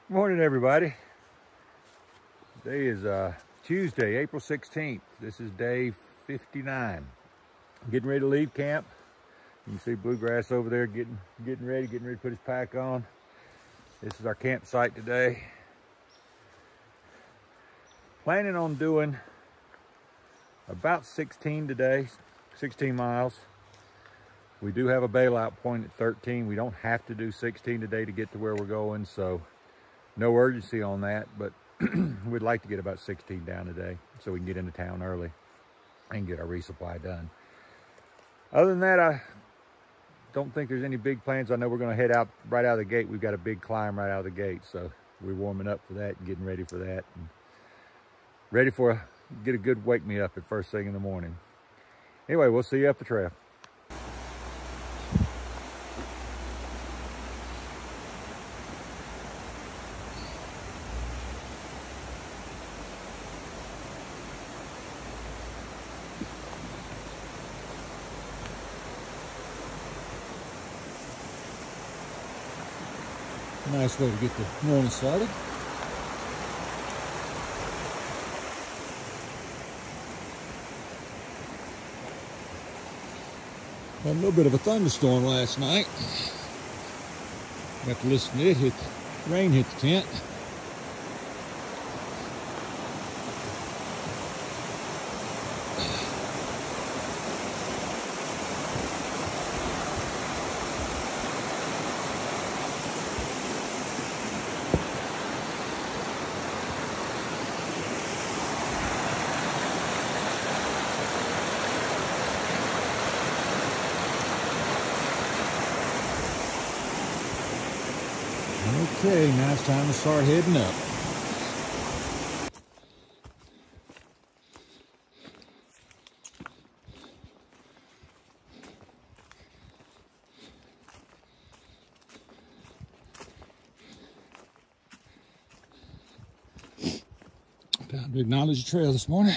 Morning, everybody. Today is Tuesday, April 16th. This is day 59. I'm getting ready to leave camp. You can see Bluegrass over there getting ready to put his pack on. This is our campsite today. Planning on doing about 16 today, 16 miles. We do have a bailout point at 13. We don't have to do 16 today to get to where we're going, so no urgency on that, but we'd like to get about 16 down today so we can get into town early and get our resupply done. Other than that, I don't think there's any big plans. I know we're going to head out right out of the gate. We've got a big climb right out of the gate, so we're warming up for that and getting ready for that. And ready for get a good wake me up at first thing in the morning. Anyway, we'll see you up the trail. Nice way to get the morning started. Had a little bit of a thunderstorm last night. Got to listen to it rain hit the tent. Okay, now it's time to start heading up. Time to acknowledge the trail this morning.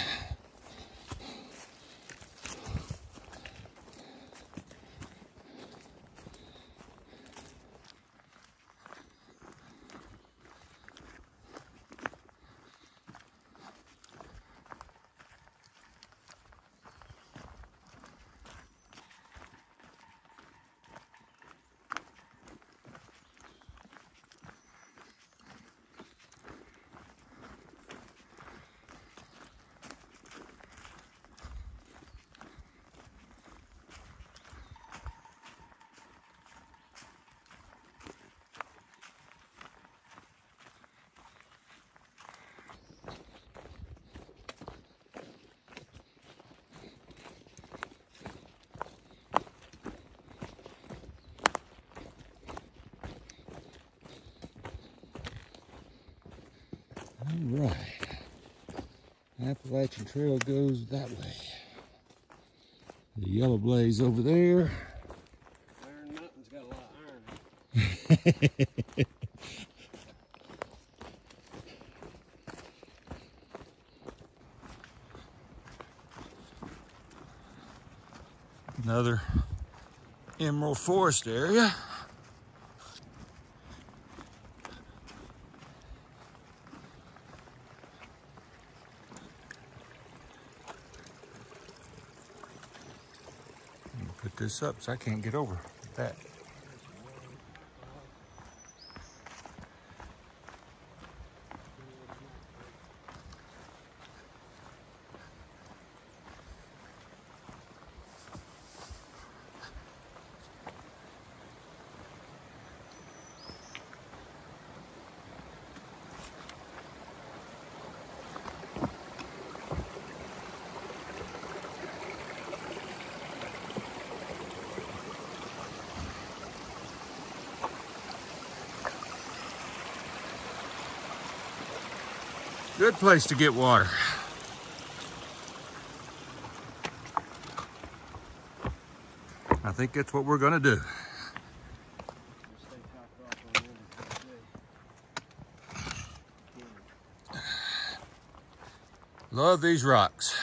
All right, Appalachian Trail goes that way. The Yellow Blaze over there. Iron Mountain's got a lot of iron in it. Another Emerald Forest area. Put this up so I can't get over that. Good place to get water. I think that's what we're gonna do. Love these rocks.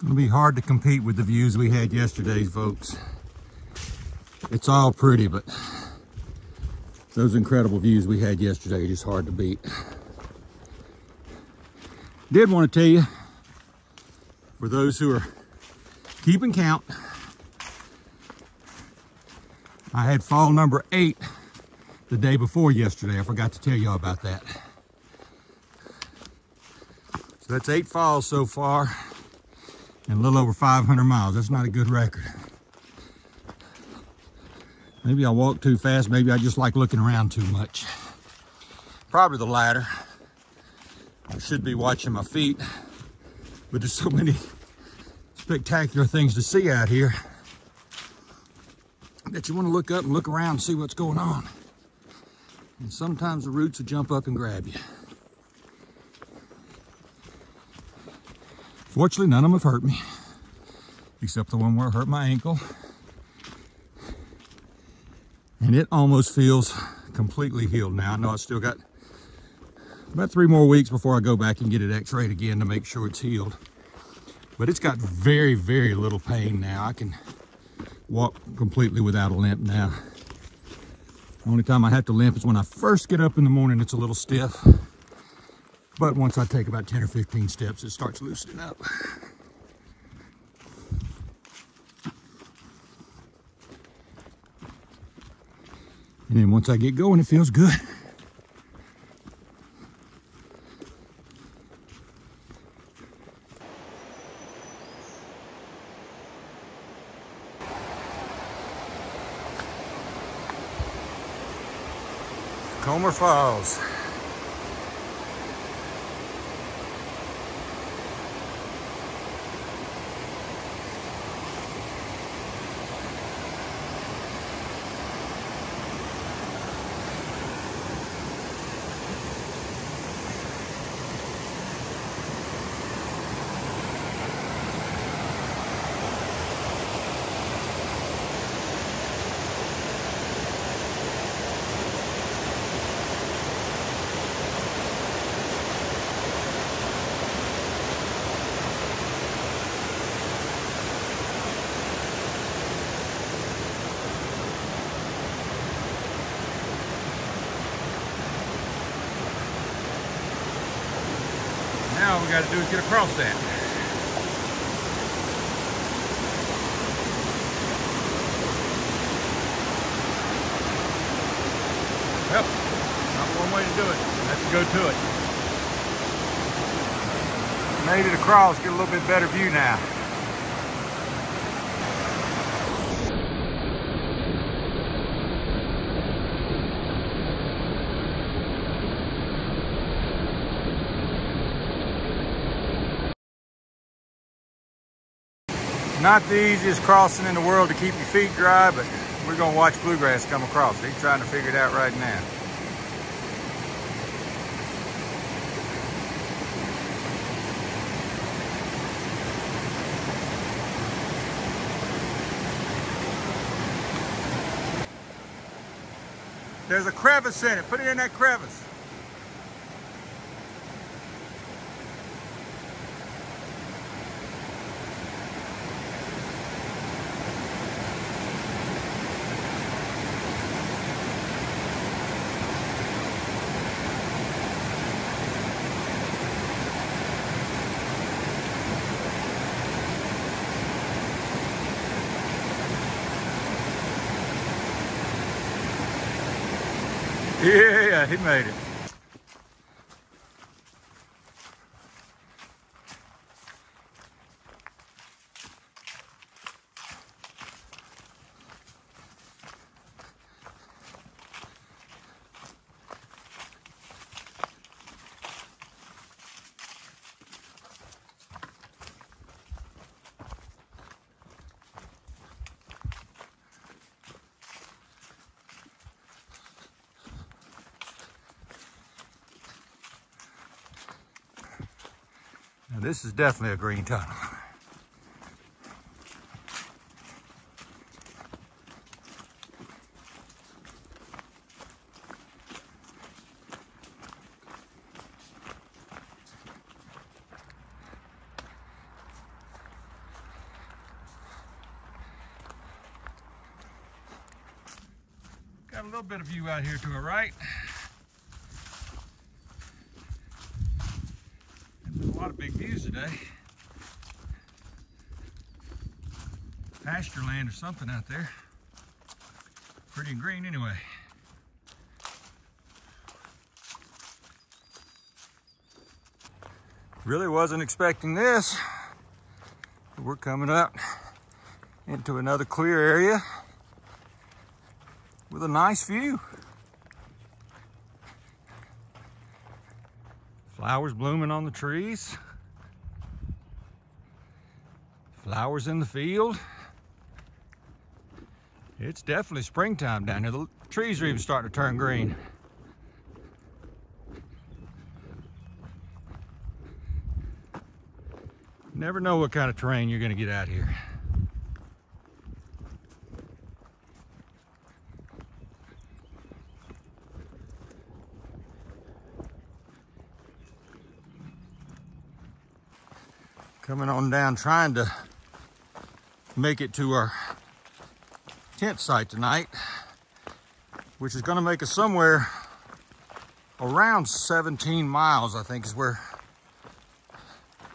It'll be hard to compete with the views we had yesterday, folks. It's all pretty, but those incredible views we had yesterday are just hard to beat. Did want to tell you, for those who are keeping count, I had fall number 8 the day before yesterday. I forgot to tell y'all about that. So that's 8 falls so far and a little over 500 miles. That's not a good record. Maybe I walk too fast. Maybe I just like looking around too much. Probably the latter. I should be watching my feet, but there's so many spectacular things to see out here that you want to look up and look around and see what's going on. And sometimes the roots will jump up and grab you. Fortunately, none of them have hurt me, except the one where it hurt my ankle. And it almost feels completely healed now. I know I still got about 3 more weeks before I go back and get it x-rayed again to make sure it's healed. But it's got very, very little pain now. I can walk completely without a limp now. The only time I have to limp is when I first get up in the morning. It's a little stiff. But once I take about 10 or 15 steps, it starts loosening up. And then once I get going, it feels good. Comer Falls. Now all we got to do is get across that. Well, not one way to do it. Let's go to it. Made it across, get a little bit better view now. Not the easiest crossing in the world to keep your feet dry, but we're gonna watch Bluegrass come across. He's trying to figure it out right now. There's a crevice in it. Put it in that crevice. Yeah, he made it. Now this is definitely a green tunnel. a little bit of view out here to our right. There's a lot of big views today. Pasture land or something out there. Pretty green anyway. Really wasn't expecting this. We're coming up into another clear area with a nice view. Flowers blooming on the trees. Flowers in the field. It's definitely springtime down here. The trees are even starting to turn green. Never know what kind of terrain you're going to get out here. Coming on down, trying to make it to our tent site tonight, which is going to make us somewhere around 17 miles, I think, is where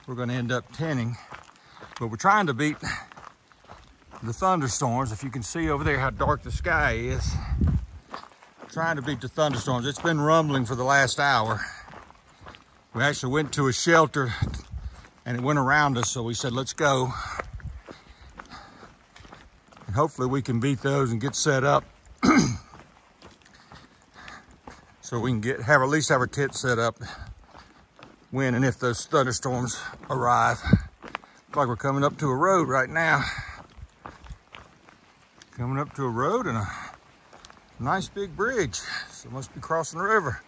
we're going to end up tenting. But we're trying to beat the thunderstorms. If you can see over there how dark the sky is, trying to beat the thunderstorms. It's been rumbling for the last hour. We actually went to a shelter and it went around us, so we said, let's go. And hopefully we can beat those and get set up so we can at least have our tent set up when and if those thunderstorms arrive. Looks like we're coming up to a road right now. Coming up to a road and a nice big bridge. So it must be crossing the river.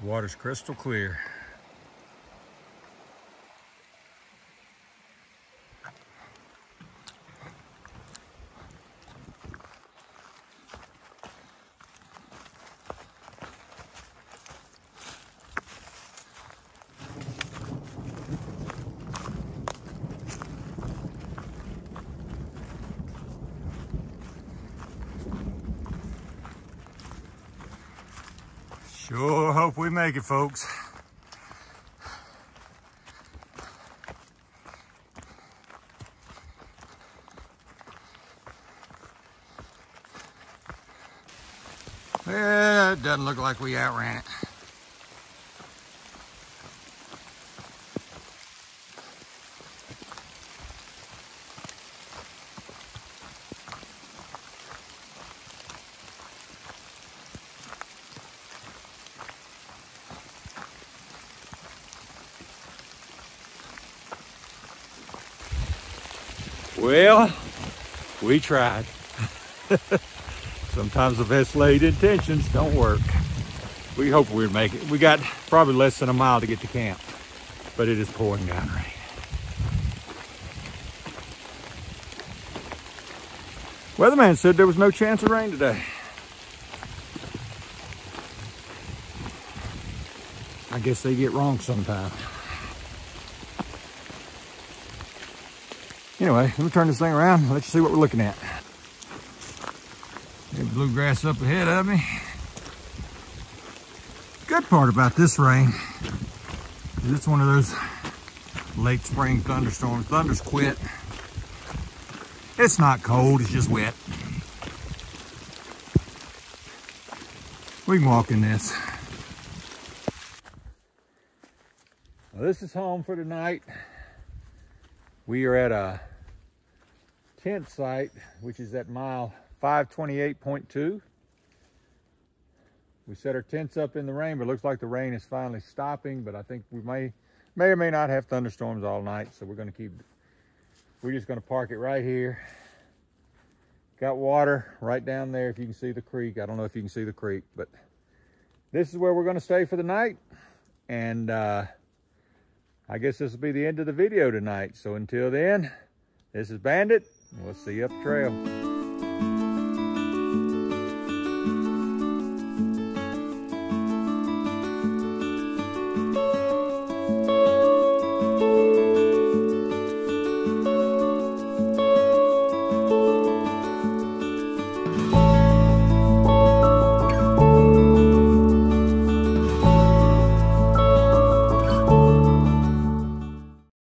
Water's crystal clear. Sure hope we make it, folks. Well, it doesn't look like we outran it. Well, we tried. Sometimes the best laid intentions don't work. We hope we'd make it. We got probably less than a mile to get to camp, but it is pouring down rain. Weatherman said there was no chance of rain today. I guess they get wrong sometimes. Anyway, let me turn this thing around and let you see what we're looking at. There's bluegrass up ahead of me. Good part about this rain is it's one of those late spring thunderstorms. Thunders quit. It's not cold, it's just wet. We can walk in this. Well, this is home for tonight. We are at a tent site, which is at mile 528.2. We set our tents up in the rain, but it looks like the rain is finally stopping, but I think we may or may not have thunderstorms all night, so we're just gonna park it right here Got water right down there if you can see the creek. I don't know if you can see the creek, but this is where we're going to stay for the night. And I guess this will be the end of the video tonight. So until then, this is Bandit. We'll see you up the trail.